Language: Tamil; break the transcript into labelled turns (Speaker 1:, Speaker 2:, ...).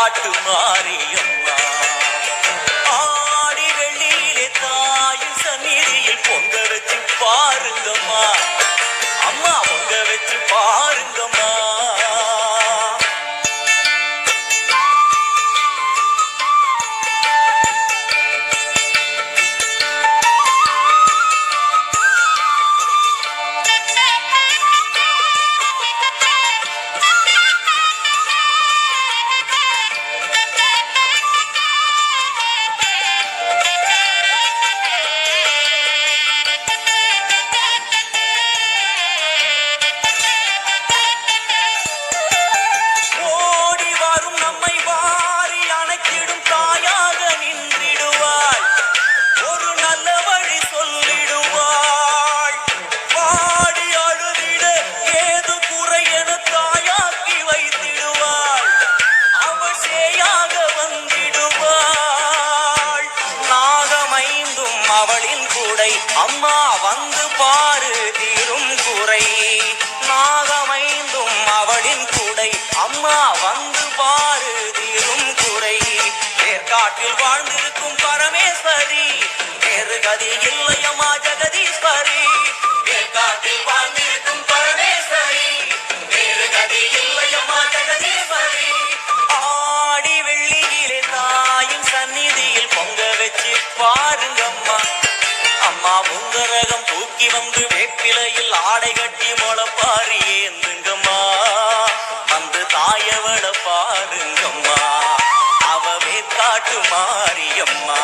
Speaker 1: காட்டு மாரியம்மா. ஆடி வெள்ளியிலே தாயின் சந்நிதியில் பொங்க வச்சு பாருங்கம்மா, அம்மா பொங்க வச்சு பாருங்கம்மா. அவளின் கூடை அம்மா வந்து பாரு தீரும் குறை. நாகமைந்தும் அவளின் கூடை அம்மா வந்து பாரு தீரும் குறை. ஏற்காட்டில் வாழ்ந்திருக்கும் பரமேஸ்வரி வேறு கதி இல்லையம்மா ஜெகதீஸ்வரி. ஏற்காட்டில் வாழ்ந்திருக்கும் பரமேஸ்வரி வேறு கதி இல்லையம்மா ஜெகதீஸ்வரி. ஆடி வெள்ளியிலே தாயின் சந்நிதியில் பொங்க வச்சு பாருங்கம்மா, அம்மா உங்கரகம் தூக்கி வந்து வேப்பிலையில் ஆடை கட்டி முளப்பாரி ஏந்துங்கம்மா. வந்து தாயவள பாருங்கம்மா, அவ வேற்காட்டு மாரியம்மா.